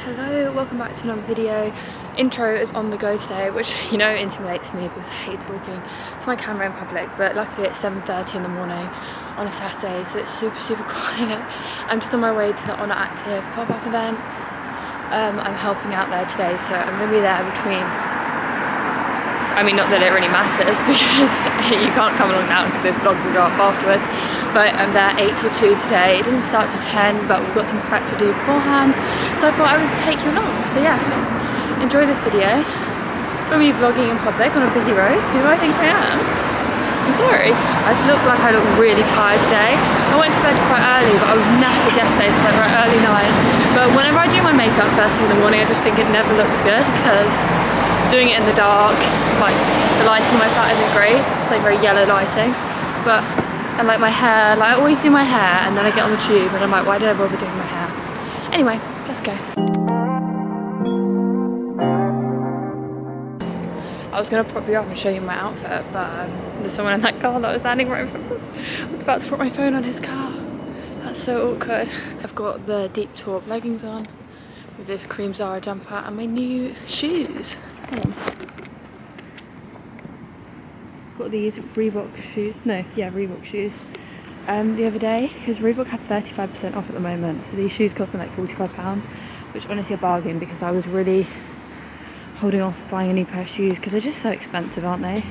Hello, welcome back to another video. Intro is on the go today, which you know intimidates me because I hate talking to my camera in public, but luckily it's 7:30 in the morning on a Saturday, so it's super quiet. I'm just on my way to the Oner Active pop-up event. I'm helping out there today, so I'm going to be there between, I mean, not that it really matters because you can't come along now because this vlog will go up afterwards, but I'm there 8 till 2 today. It doesn't start till 10, but we've got some prep to do beforehand, so I thought I would take you along. So yeah, enjoy this video. I'm going to be vlogging in public on a busy road. Who do I think I am? I'm sorry. I just look like I look really tired today. I went to bed quite early, but I was knackered yesterday, so it's like an early night. But whenever I do my makeup first thing in the morning, I just think it never looks good because doing it in the dark, like the lighting in my flat isn't great. It's like very yellow lighting. But I like my hair, like I always do my hair and then I get on the tube and I'm like, why did I bother doing my hair? Anyway, let's go. I was gonna prop you up and show you my outfit, but there's someone in that car that was standing right in front of me. I was about to put my phone on his car. That's so awkward. I've got the deep taupe leggings on with this cream Zara jumper and my new shoes. Hold on. Got these Reebok shoes, Reebok shoes the other day because Reebok had 35% off at the moment, so these shoes cost me like £45, which honestly a bargain because I was really holding off buying a new pair of shoes because they're just so expensive, aren't they?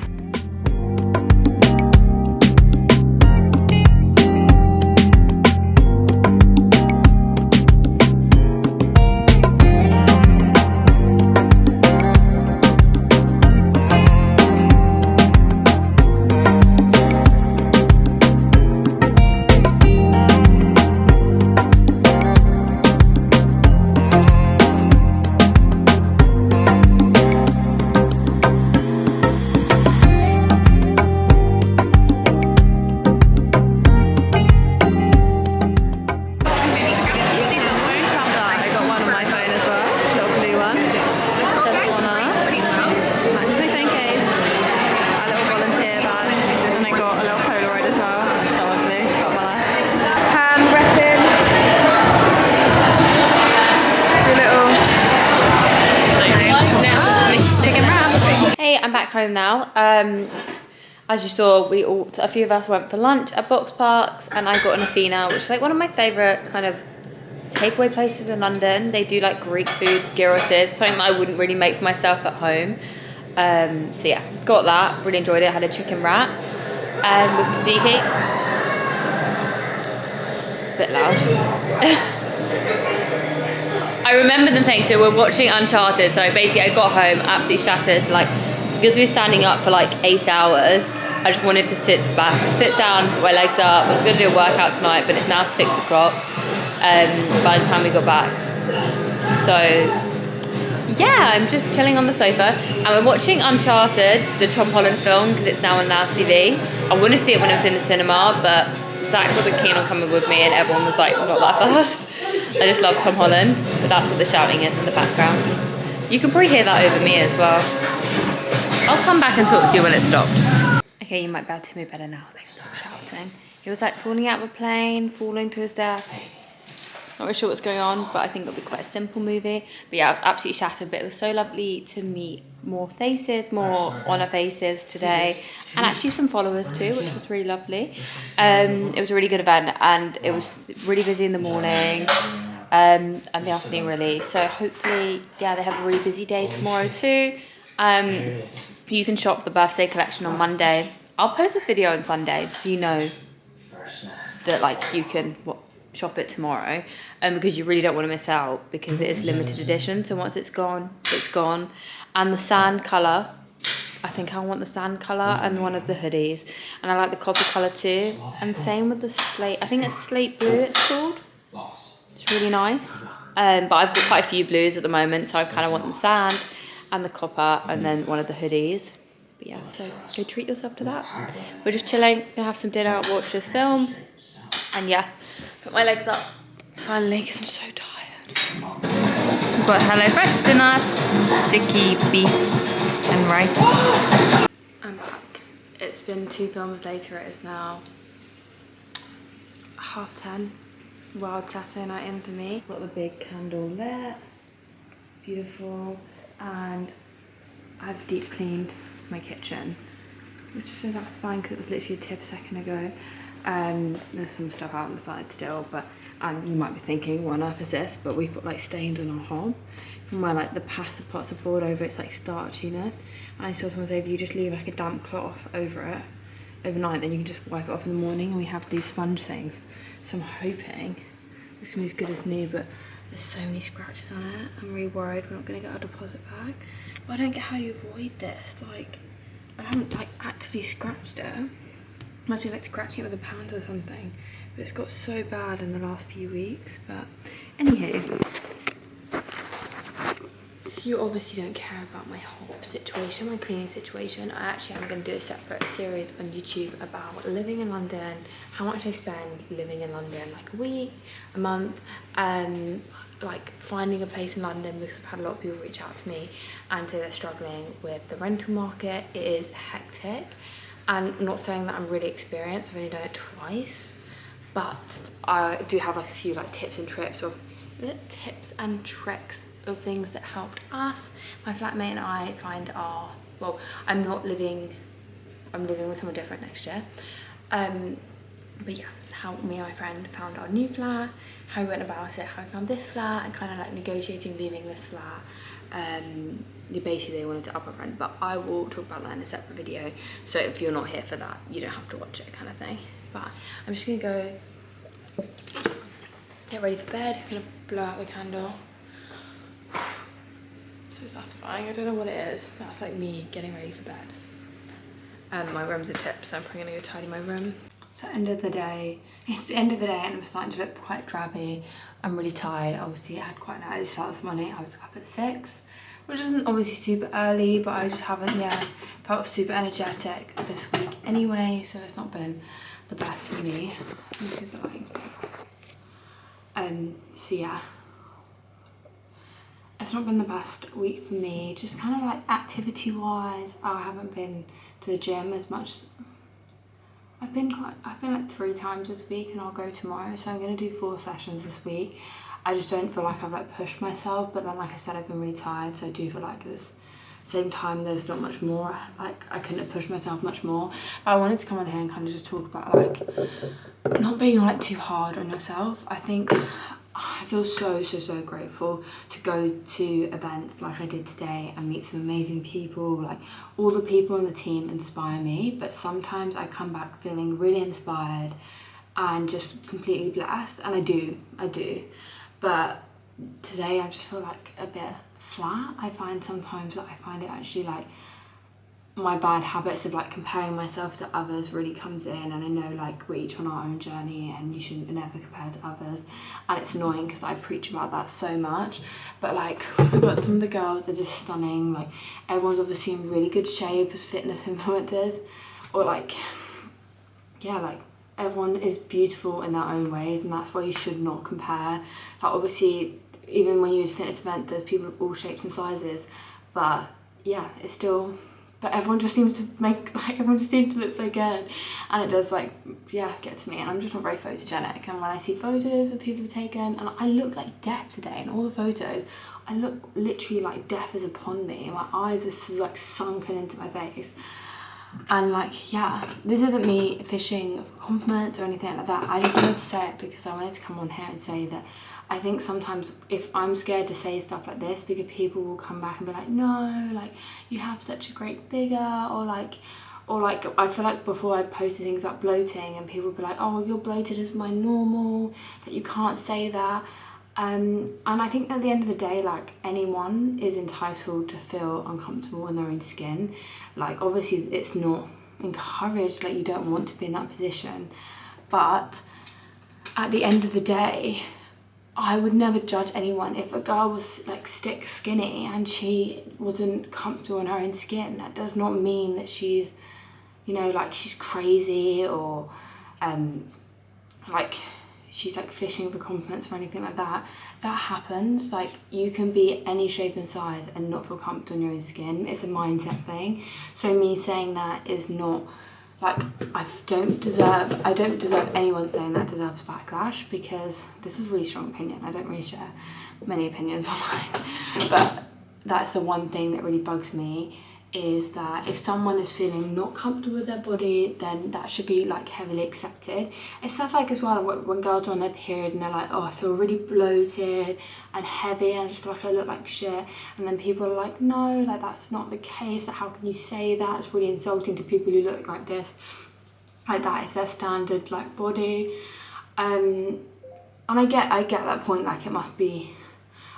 I'm back home now. As you saw, a few of us went for lunch at Box Parks and I got an Athena, which is like one of my favourite kind of takeaway places in London. They do like Greek food, gyros, something that I wouldn't really make for myself at home. So yeah, got that, really enjoyed it. Had a chicken wrap with tzatziki. Bit loud. I remember them saying, so we're watching Uncharted, so basically I got home absolutely shattered, like because we were standing up for like 8 hours. I just wanted to sit down, put my legs up. I was going to do a workout tonight, but it's now 6 o'clock by the time we got back. So yeah, I'm just chilling on the sofa and we're watching Uncharted, the Tom Holland film, because it's now on Now TV. I want to see it when it was in the cinema, but Zach wasn't keen on coming with me and everyone was like, not that fast. I just love Tom Holland, but that's what the shouting is in the background. You can probably hear that over me as well. I'll come back and talk to you when it's stopped. Okay, you might be able to hear me better now. They've stopped shouting. He was like falling out of a plane, falling to his death. Not really sure what's going on, but I think it'll be quite a simple movie. But yeah, I was absolutely shattered, but it was so lovely to meet more faces, more Oner faces today, and actually some followers too, which was really lovely. It was a really good event, and it was really busy in the morning and the afternoon really. So hopefully, yeah, they have a really busy day tomorrow too. You can shop the birthday collection on Monday. I'll post this video on Sunday, so you know that like you can shop it tomorrow, because you really don't want to miss out because it is limited edition. So once it's gone, it's gone. And the sand colour, I think I want the sand colour and one of the hoodies, and I like the copper colour too. And same with the slate. I think it's slate blue. It's called. It's really nice. But I've got quite a few blues at the moment, so I kind of want the sand and the copper and then one of the hoodies. But yeah, so go treat yourself to that. We're just chilling, gonna have some dinner, watch this film, and yeah, put my legs up finally because I'm so tired. We've got HelloFresh dinner, sticky beef and rice. I'm back. It's been 2 films later. It is now 10:30. Wild Saturday night in for me. Got the big candle there. beautiful, and I've deep cleaned my kitchen, which is so satisfying because it was literally a tip a second ago. There's some stuff out on the side still, but you might be thinking, what on earth is this? But we've got like stains on our hob from where like the pasta pots are poured over. It's like starchiness, and I saw someone say if you just leave like a damp cloth over it overnight, then you can just wipe it off in the morning. And we have these sponge things, so I'm hoping this is gonna be as good as new, but there's so many scratches on it. I'm really worried we're not gonna get our deposit back. But I don't get how you avoid this. Like, I haven't like actively scratched it. Must be like scratching it with a pound or something. But it's got so bad in the last few weeks. But anywho, you obviously don't care about my hob situation, my cleaning situation. I actually am going to do a separate series on YouTube about living in London, how much I spend living in London, like a week, a month, like finding a place in London, because I've had a lot of people reach out to me and say they're struggling with the rental market. It is hectic, and I'm not saying that I'm really experienced, I've only done it twice, but I do have like a few like tips and tricks of things that helped us. My flatmate and I find our, well, I'm living with someone different next year, but yeah, how me and my friend found our new flat, how we went about it, how we found this flat, and kind of like negotiating leaving this flat. Basically they wanted to up our rent, but I will talk about that in a separate video, so if you're not here for that, you don't have to watch it, kind of thing. But I'm just gonna go get ready for bed. I'm gonna blow out the candle. So satisfying. I don't know what it is. That's like me getting ready for bed. My room's a tip, so I'm probably gonna go tidy my room. So end of the day, it's the end of the day and I'm starting to look quite drabby. I'm really tired. Obviously I had quite an early start this morning. I was up at 6, which isn't obviously super early, but I just haven't felt super energetic this week anyway, so it's not been the best for me. Let me see if the lighting's back on. So yeah, it's not been the best week for me, just kind of like activity wise. I haven't been to the gym as much. I've been like 3 times this week, and I'll go tomorrow, so I'm gonna do 4 sessions this week. I just don't feel like I've like pushed myself, but then like I said, I've been really tired, so I do feel like this same time there's not much more, like I couldn't have pushed myself much more. But I wanted to come on here and kind of just talk about like not being like too hard on yourself. I think I feel so grateful to go to events like I did today and meet some amazing people. Like all the people on the team inspire me, but sometimes I come back feeling really inspired and just completely blessed, and I do. But today I just feel like a bit flat. I find sometimes that I find it actually like my bad habits of like comparing myself to others really comes in, and I know like we're each on our own journey and you shouldn't never compare to others, and it's annoying because I preach about that so much. But like, but some of the girls are just stunning. Like everyone's obviously in really good shape as fitness influencers, or like, yeah, like everyone is beautiful in their own ways, and that's why you should not compare. Like obviously even when you use fitness event, there's people of all shapes and sizes, but yeah, it's still, but everyone just seems to look so good, and it does like, yeah, get to me, and I'm just not very photogenic. And when I see photos of people taken, and I look like death today in all the photos, I look literally like death is upon me, and my eyes are like sunken into my face. And like, yeah, this isn't me fishing for compliments or anything like that. I just wanted to say it because I wanted to come on here and say that I think sometimes if I'm scared to say stuff like this, because people will come back and be like, no, like you have such a great figure, or like I feel like before I posted things about bloating and people would be like, oh, you're bloated as my normal, that you can't say that. And I think at the end of the day, like anyone is entitled to feel uncomfortable in their own skin. Like obviously it's not encouraged, like you don't want to be in that position, but at the end of the day, I would never judge anyone. If a girl was like stick skinny and she wasn't comfortable in her own skin, that does not mean that she's, you know, like she's crazy, or like she's like fishing for compliments or anything like that. That happens. Like you can be any shape and size and not feel comfortable in your own skin. It's a mindset thing. So me saying that is not like, I don't deserve anyone saying that deserves backlash, because this is a really strong opinion I don't really share. many opinions online, but that's the one thing that really bugs me, is that if someone is feeling not comfortable with their body, then that should be like heavily accepted. It's stuff like as well when girls are on their period and they're like, oh, I feel really bloated and heavy and I just feel like I look like shit, and then people are like, no, like that's not the case, how can you say that, it's really insulting to people who look like this, like that is their standard like body. And I get that point, like it must be,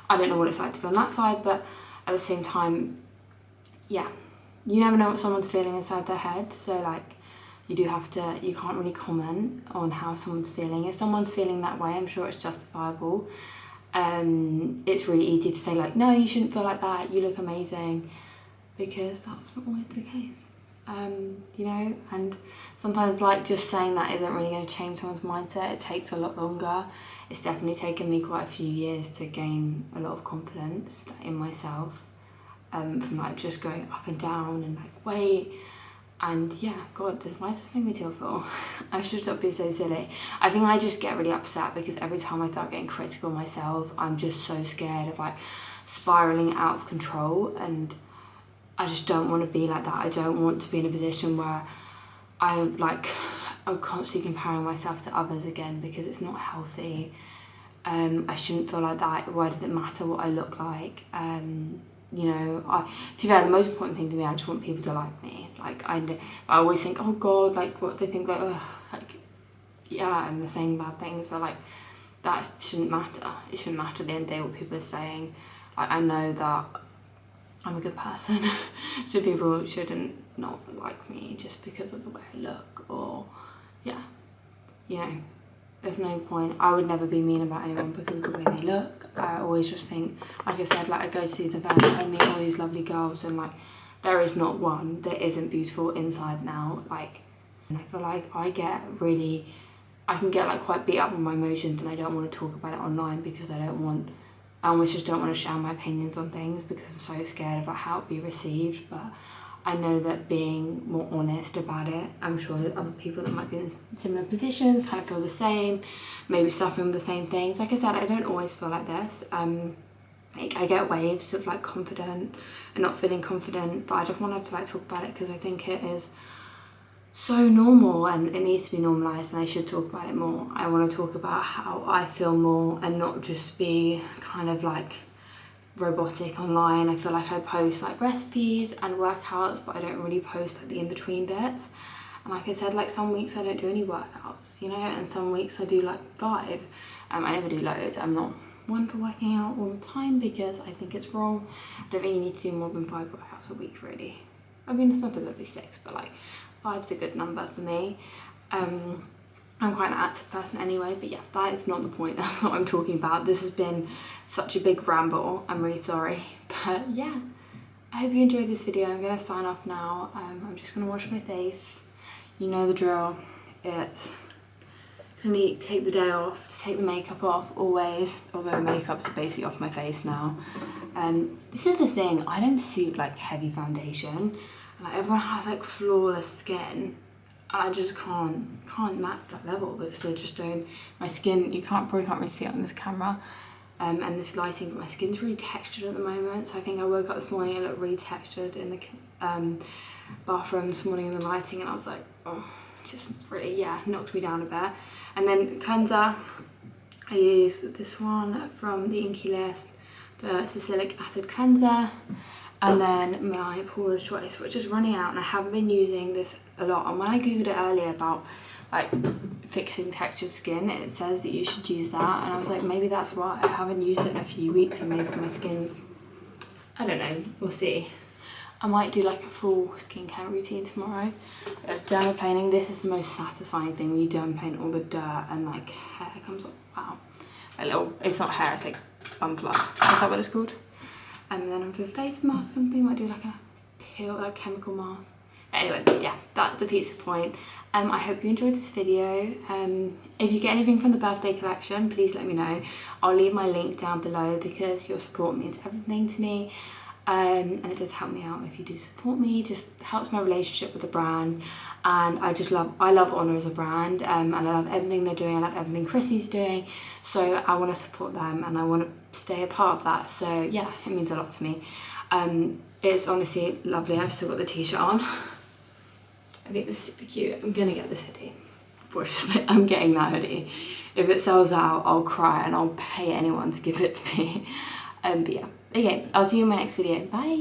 I don't know what it's like to be on that side, but at the same time, yeah, you never know what someone's feeling inside their head, so like you can't really comment on how someone's feeling. If someone's feeling that way, I'm sure it's justifiable. It's really easy to say like, no, you shouldn't feel like that, you look amazing, because that's not always the case. You know, and sometimes like just saying that isn't really going to change someone's mindset. It takes a lot longer. It's definitely taken me quite a few years to gain a lot of confidence in myself, from like just going up and down and like weight. And yeah, God, why does this make me tearful? I should stop being so silly. I think I just get really upset because every time I start getting critical of myself, I'm just so scared of like spiraling out of control, and I just don't want to be like that. I don't want to be in a position where I'm constantly comparing myself to others again, because it's not healthy. I shouldn't feel like that. Why does it matter what I look like? You know, to be fair, the most important thing to me, I just want people to like me. Like I always think, oh God, like what they think, like, ugh, like, yeah, and they're saying bad things, but like that shouldn't matter. It shouldn't matter at the end of the day what people are saying. Like I know that I'm a good person, so people shouldn't not like me just because of the way I look, or yeah, you know, there's no point. I would never be mean about anyone because of the way they look. I always just think, like I said, like I go to these events, I meet all these lovely girls, and like there is not one that isn't beautiful inside and out. Like, and I feel like I can get like quite beat up on my emotions, and I don't want to talk about it online because I almost just don't want to share my opinions on things because I'm so scared about how it'll be received. But I know that being more honest about it, I'm sure that other people that might be in similar positions kind of feel the same, maybe suffering the same things. Like I said, I don't always feel like this. I get waves of like confident and not feeling confident, but I just wanted to like talk about it because I think it is so normal and it needs to be normalised, and I should talk about it more. I want to talk about how I feel more and not just be kind of like robotic online. I feel like I post like recipes and workouts, but I don't really post like the in-between bits. And like I said, like some weeks I don't do any workouts, you know, and some weeks I do like 5. I never do loads. I'm not one for working out all the time because I think it's wrong. I don't think you need to do more than 5 workouts a week really. I mean, sometimes it'll be 6, but like 5's a good number for me. I'm quite an active person anyway, but yeah, that is not the point. That's not what I'm talking about. This has been such a big ramble. I'm really sorry, but yeah, I hope you enjoyed this video. I'm gonna sign off now. I'm just gonna wash my face. You know the drill. It's gonna take the day off, to take the makeup off always, although makeup's basically off my face now. This is the thing, I don't suit like heavy foundation. Like everyone has like flawless skin. I just can't match that level because I just don't, my skin, probably can't really see it on this camera and this lighting, but my skin's really textured at the moment. So I think I woke up this morning and it looked really textured in the bathroom this morning in the lighting, and I was like, oh, just really, yeah, knocked me down a bit. And then cleanser, I used this one from the Inky List, the salicylic acid cleanser. And then my Paula's Choice, which is running out, and I haven't been using this a lot. And when I googled it earlier about like fixing textured skin, it says that you should use that, and I was like, maybe that's why I haven't used it in a few weeks, and maybe my skin's, I don't know, we'll see. I might do like a full skincare routine tomorrow. Dermaplaning, this is the most satisfying thing when you dermaplane all the dirt and like hair comes up. Wow, a little, it's not hair, it's like bum fluff. Is that what it's called? And then I'll do a face mask, something, might do like a peel, like chemical mask. Anyway, yeah, that's the pizza point. I hope you enjoyed this video. If you get anything from the birthday collection, please let me know. I'll leave my link down below because your support means everything to me. and it does help me out if you do support me. Just helps my relationship with the brand, and I love Oner as a brand, and I love everything they're doing. I love everything Chrissy's doing, so I want to support them and I want to stay a part of that. So yeah, it means a lot to me. It's honestly lovely. I've still got the t-shirt on. I think this is super cute. I'm gonna get this hoodie. I'm getting that hoodie. If it sells out, I'll cry and I'll pay anyone to give it to me. But yeah, okay, I'll see you in my next video. Bye.